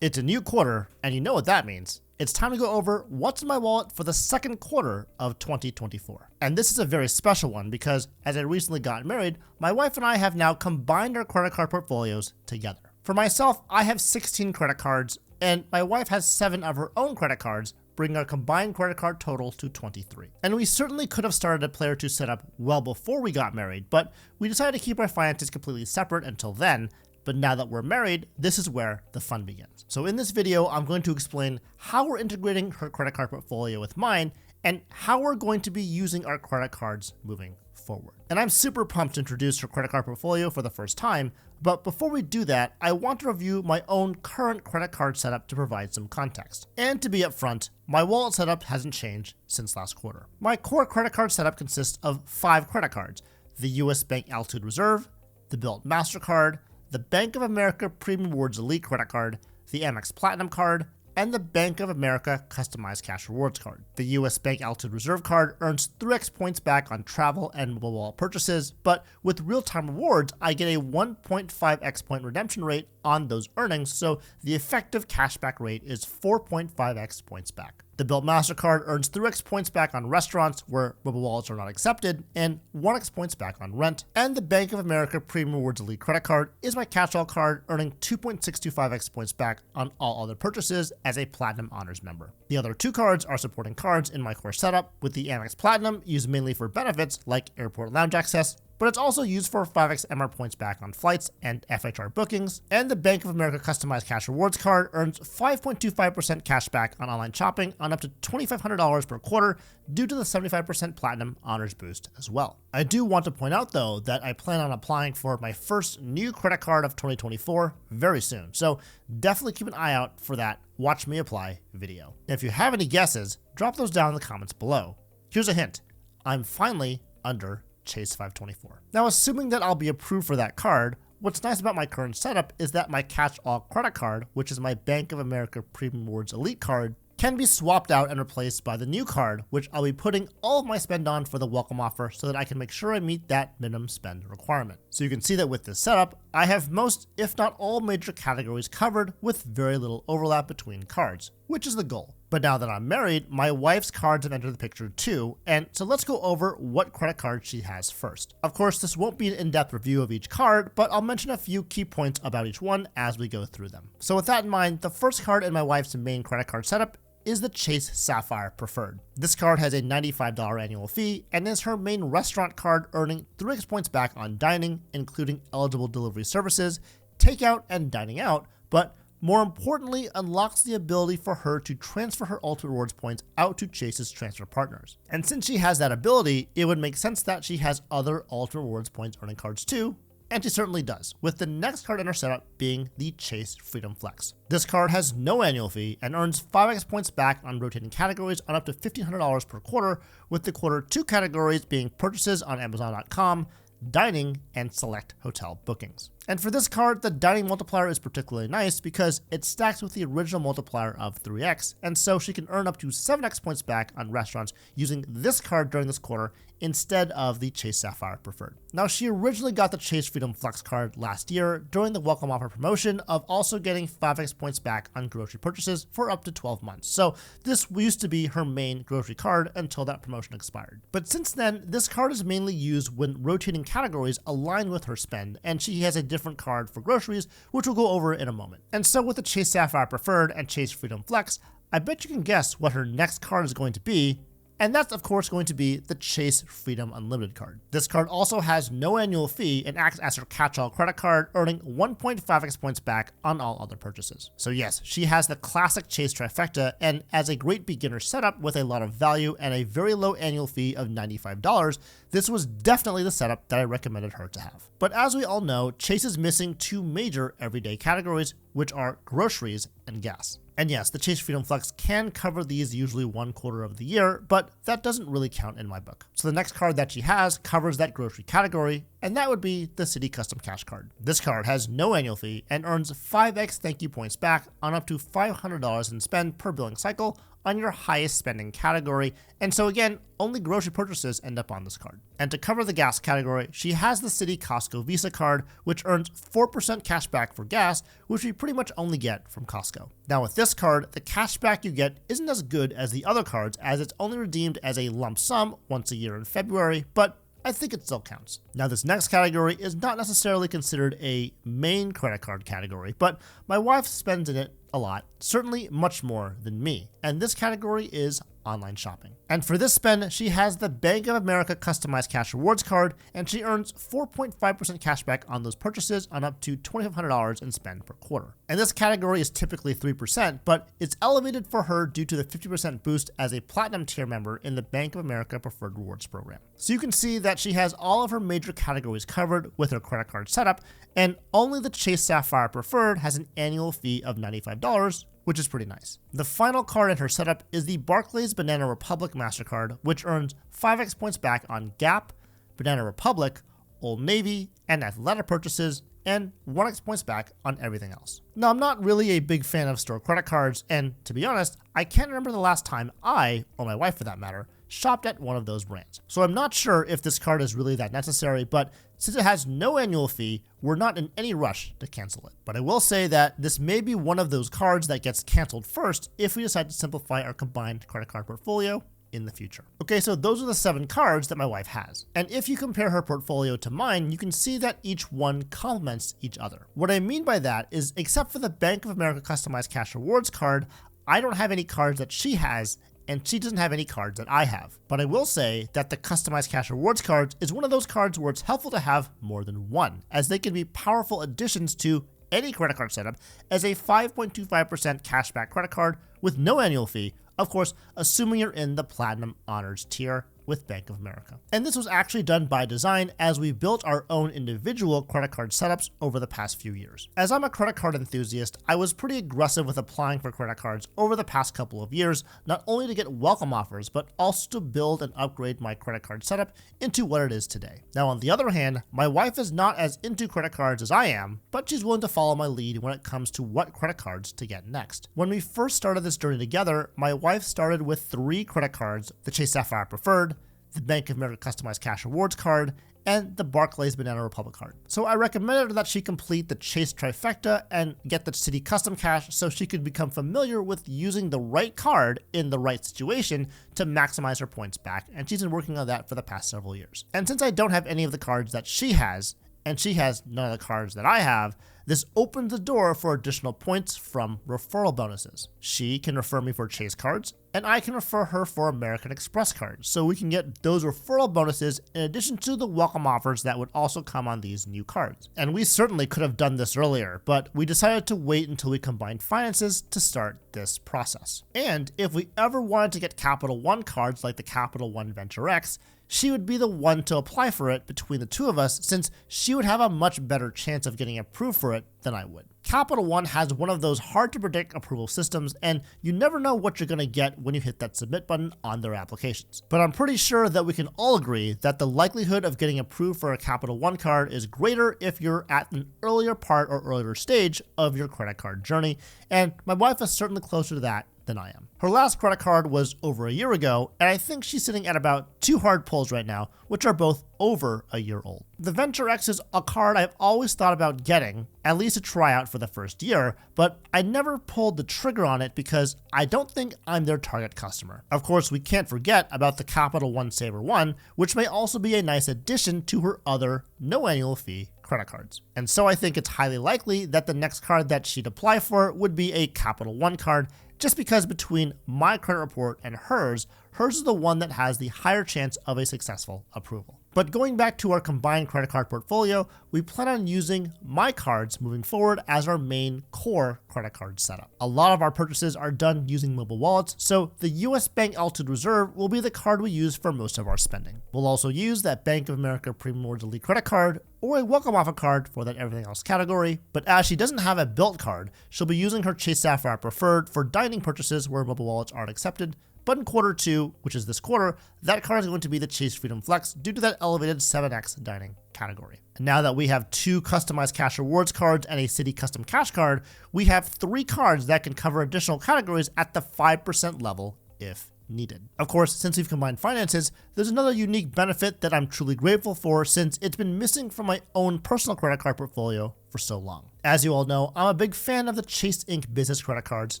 It's a new quarter, and you know what that means. It's time to go over what's in my wallet for the second quarter of 2024. And this is a very special one because as I recently got married, my wife and I have now combined our credit card portfolios together. For myself, I have 16 credit cards, and my wife has 7 of her own credit cards, bringing our combined credit card total to 23. And we certainly could have started a Play or 2 setup well before we got married, but we decided to keep our finances completely separate until then. But now that we're married, this is where the fun begins. So in this video, I'm going to explain how we're integrating her credit card portfolio with mine and how we're going to be using our credit cards moving forward. And I'm super pumped to introduce her credit card portfolio for the first time, but before we do that, I want to review my own current credit card setup to provide some context. And to be upfront, my wallet setup hasn't changed since last quarter. My core credit card setup consists of 5 credit cards: the US Bank Altitude Reserve, the Bilt Mastercard, the Bank of America Premium Rewards Elite Credit Card, the Amex Platinum Card, and the Bank of America Customized Cash Rewards Card. The US Bank Altitude Reserve Card earns 3x points back on travel and mobile wallet purchases, but with real-time rewards, I get a 1.5x point redemption rate on those earnings, so the effective cashback rate is 4.5x points back. The Bilt Mastercard earns 3x points back on restaurants where mobile wallets are not accepted, and 1x points back on rent. And the Bank of America Premium Rewards Elite Credit Card is my catch-all card, earning 2.625x points back on all other purchases as a Platinum Honors member. The other 2 cards are supporting cards in my core setup, with the Amex Platinum used mainly for benefits like airport lounge access, but it's also used for 5x MR points back on flights and FHR bookings. And the Bank of America Customized Cash Rewards Card earns 5.25% cash back on online shopping on up to $2,500 per quarter due to the 75% Platinum Honors boost as well. I do want to point out though that I plan on applying for my first new credit card of 2024 very soon, so definitely keep an eye out for that Watch Me Apply video. If you have any guesses, drop those down in the comments below. Here's a hint: I'm finally under Chase 524. Now, assuming that I'll be approved for that card, what's nice about my current setup is that my catch-all credit card, which is my Bank of America Premium Rewards Elite card, can be swapped out and replaced by the new card, which I'll be putting all of my spend on for the welcome offer so that I can make sure I meet that minimum spend requirement. So you can see that with this setup, I have most, if not all, major categories covered with very little overlap between cards, which is the goal. But now that I'm married, my wife's cards have entered the picture too, and so let's go over what credit card she has first. Of course, this won't be an in-depth review of each card, but I'll mention a few key points about each one as we go through them. So with that in mind, the first card in my wife's main credit card setup is the Chase Sapphire Preferred. This card has a $95 annual fee and is her main restaurant card, earning 3x points back on dining, including eligible delivery services, takeout, and dining out, but more importantly, unlocks the ability for her to transfer her Ultimate Rewards points out to Chase's transfer partners. And since she has that ability, it would make sense that she has other Ultimate Rewards points earning cards too, and she certainly does, with the next card in her setup being the Chase Freedom Flex. This card has no annual fee and earns 5x points back on rotating categories on up to $1,500 per quarter, with the quarter 2 categories being purchases on Amazon.com, dining, and select hotel bookings. And for this card, the dining multiplier is particularly nice because it stacks with the original multiplier of 3x, and so she can earn up to 7x points back on restaurants using this card during this quarter instead of the Chase Sapphire Preferred. Now, she originally got the Chase Freedom Flex card last year during the welcome offer promotion of also getting 5x points back on grocery purchases for up to 12 months. So this used to be her main grocery card until that promotion expired. But since then, this card is mainly used when rotating categories align with her spend, and she has a different card for groceries, which we'll go over in a moment. And so with the Chase Sapphire Preferred and Chase Freedom Flex, I bet you can guess what her next card is going to be, and that's of course going to be the Chase Freedom Unlimited card. This card also has no annual fee and acts as her catch-all credit card, earning 1.5x points back on all other purchases. So yes, she has the classic Chase trifecta, and as a great beginner setup with a lot of value and a very low annual fee of $95, this was definitely the setup that I recommended her to have. But as we all know, Chase is missing 2 major everyday categories, which are groceries and gas. And yes, the Chase Freedom Flex can cover these usually 1 quarter of the year, but that doesn't really count in my book. So the next card that she has covers that grocery category, and that would be the Citi Custom Cash Card. This card has no annual fee and earns 5x thank you points back on up to $500 in spend per billing cycle on your highest spending category, and so again, only grocery purchases end up on this card. And to cover the gas category, she has the Citi Costco Visa card, which earns 4% cash back for gas, which we pretty much only get from Costco. Now with this card, the cash back you get isn't as good as the other cards, as it's only redeemed as a lump sum once a year in February, but I think it still counts. Now this next category is not necessarily considered a main credit card category, but my wife spends in it a lot, certainly much more than me, and this category is online shopping. And for this spend, she has the Bank of America Customized Cash Rewards card, and she earns 4.5% cash back on those purchases on up to $2,500 in spend per quarter. And this category is typically 3%, but it's elevated for her due to the 50% boost as a Platinum tier member in the Bank of America Preferred Rewards program. So you can see that she has all of her major categories covered with her credit card setup, and only the Chase Sapphire Preferred has an annual fee of $95, which is pretty nice. The final card in her setup is the Barclays Banana Republic Mastercard, which earns 5x points back on Gap, Banana Republic, Old Navy, and Athleta purchases, and 1x points back on everything else. Now, I'm not really a big fan of store credit cards, and to be honest, I can't remember the last time I, or my wife for that matter, shopped at one of those brands. So I'm not sure if this card is really that necessary, but since it has no annual fee, we're not in any rush to cancel it. But I will say that this may be one of those cards that gets canceled first if we decide to simplify our combined credit card portfolio in the future. Okay, so those are the 7 cards that my wife has. And if you compare her portfolio to mine, you can see that each one complements each other. What I mean by that is, except for the Bank of America Customized Cash Rewards card, I don't have any cards that she has, and she doesn't have any cards that I have. But I will say that the Customized Cash Rewards cards is one of those cards where it's helpful to have more than one, as they can be powerful additions to any credit card setup as a 5.25% cashback credit card with no annual fee, of course, assuming you're in the Platinum Honors tier with Bank of America. And this was actually done by design as we built our own individual credit card setups over the past few years. As I'm a credit card enthusiast, I was pretty aggressive with applying for credit cards over the past couple of years, not only to get welcome offers, but also to build and upgrade my credit card setup into what it is today. Now, on the other hand, my wife is not as into credit cards as I am, but she's willing to follow my lead when it comes to what credit cards to get next. When we first started this journey together, my wife started with 3 credit cards: the Chase Sapphire Preferred, the Bank of America Customized Cash Rewards card, and the Barclays Banana Republic card. So I recommended that she complete the Chase trifecta and get the Citi Custom Cash so she could become familiar with using the right card in the right situation to maximize her points back, and she's been working on that for the past several years. And since I don't have any of the cards that she has, and she has none of the cards that I have, this opens the door for additional points from referral bonuses. She can refer me for Chase cards, and I can refer her for American Express cards, so we can get those referral bonuses in addition to the welcome offers that would also come on these new cards. And we certainly could have done this earlier, but we decided to wait until we combined finances to start this process. And if we ever wanted to get Capital One cards like the Capital One Venture X, she would be the one to apply for it between the two of us, since she would have a much better chance of getting approved for it than I would. Capital One has one of those hard to predict approval systems, and you never know what you're going to get when you hit that submit button on their applications. But I'm pretty sure that we can all agree that the likelihood of getting approved for a Capital One card is greater if you're at an earlier part or earlier stage of your credit card journey, and my wife is certainly closer to that than I am. Her last credit card was over a year ago, and I think she's sitting at about 2 hard pulls right now, which are both over a year old. The Venture X is a card I've always thought about getting, at least a tryout for the first year, but I never pulled the trigger on it because I don't think I'm their target customer. Of course, we can't forget about the Capital One Saver One, which may also be a nice addition to her other no annual fee credit cards. And so I think it's highly likely that the next card that she'd apply for would be a Capital One card, just because between my credit report and hers is the one that has the higher chance of a successful approval. But going back to our combined credit card portfolio, we plan on using my cards moving forward as our main core credit card setup. A lot of our purchases are done using mobile wallets, so the US Bank Altitude Reserve will be the card we use for most of our spending. We'll also use that Bank of America Premium Rewards Elite credit card or a welcome offer card for that everything else category, but as she doesn't have a Bilt card, she'll be using her Chase Sapphire Preferred for dining purchases where mobile wallets aren't accepted, But in quarter 2, which is this quarter, that card is going to be the Chase Freedom Flex due to that elevated 7x dining category. And now that we have 2 customized cash rewards cards and a Citi custom cash card, we have 3 cards that can cover additional categories at the 5% level if needed. Of course, since we've combined finances, there's another unique benefit that I'm truly grateful for since it's been missing from my own personal credit card portfolio for so long. As you all know, I'm a big fan of the Chase Inc. business credit cards,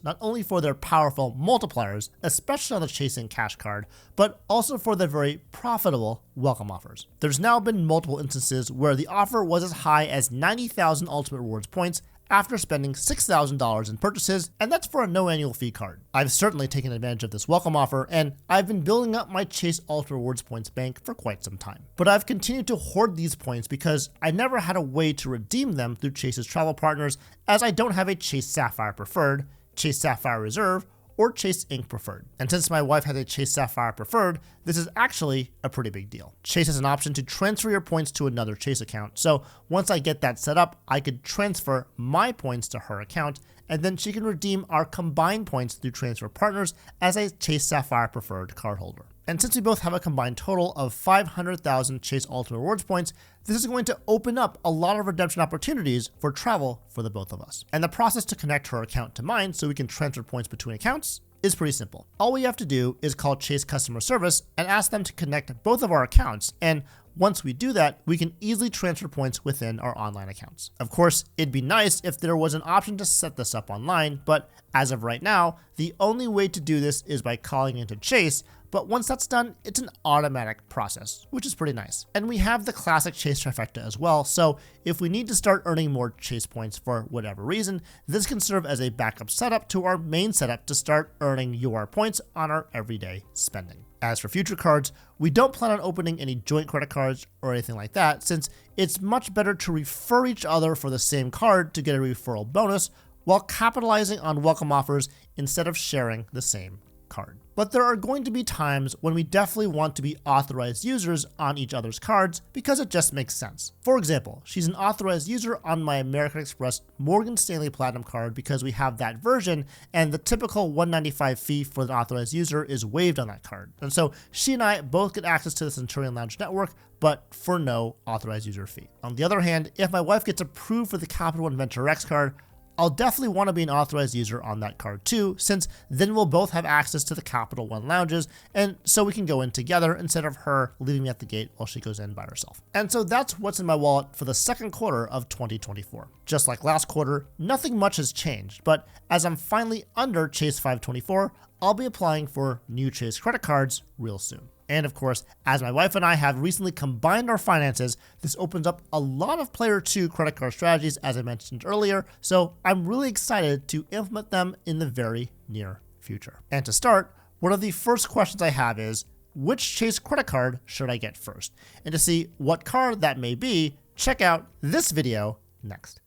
not only for their powerful multipliers, especially on the Chase Inc. cash card, but also for their very profitable welcome offers. There's now been multiple instances where the offer was as high as 90,000 Ultimate Rewards points after spending $6,000 in purchases, and that's for a no annual fee card. I've certainly taken advantage of this welcome offer, and I've been building up my Chase Ultimate Rewards points bank for quite some time. But I've continued to hoard these points because I never had a way to redeem them through Chase's travel partners, as I don't have a Chase Sapphire Preferred, Chase Sapphire Reserve, or Chase Inc. Preferred. And since my wife has a Chase Sapphire Preferred, this is actually a pretty big deal. Chase has an option to transfer your points to another Chase account. So once I get that set up, I could transfer my points to her account, and then she can redeem our combined points through transfer partners as a Chase Sapphire Preferred cardholder. And since we both have a combined total of 500,000 Chase Ultimate Rewards points, this is going to open up a lot of redemption opportunities for travel for the both of us. And the process to connect her account to mine so we can transfer points between accounts is pretty simple. All we have to do is call Chase customer service and ask them to connect both of our accounts, and once we do that, we can easily transfer points within our online accounts. Of course, it'd be nice if there was an option to set this up online, but as of right now, the only way to do this is by calling into Chase, but once that's done, it's an automatic process, which is pretty nice. And we have the classic Chase trifecta as well, so if we need to start earning more Chase points for whatever reason, this can serve as a backup setup to our main setup to start earning UR points on our everyday spending. As for future cards, we don't plan on opening any joint credit cards or anything like that, since it's much better to refer each other for the same card to get a referral bonus while capitalizing on welcome offers instead of sharing the same card. But there are going to be times when we definitely want to be authorized users on each other's cards because it just makes sense. For example, she's an authorized user on my American Express Morgan Stanley Platinum card because we have that version, and the typical $195 fee for the authorized user is waived on that card. And so she and I both get access to the Centurion Lounge network, but for no authorized user fee. On the other hand, if my wife gets approved for the Capital One Venture X card, I'll definitely want to be an authorized user on that card too, since then we'll both have access to the Capital One lounges, and so we can go in together instead of her leaving me at the gate while she goes in by herself. And so that's what's in my wallet for the second quarter of 2024. Just like last quarter, nothing much has changed, but as I'm finally under Chase 524, I'll be applying for new Chase credit cards real soon. And of course, as my wife and I have recently combined our finances, this opens up a lot of Player 2 credit card strategies, as I mentioned earlier, so I'm really excited to implement them in the very near future. And to start, one of the first questions I have is, which Chase credit card should I get first? And to see what card that may be, check out this video next.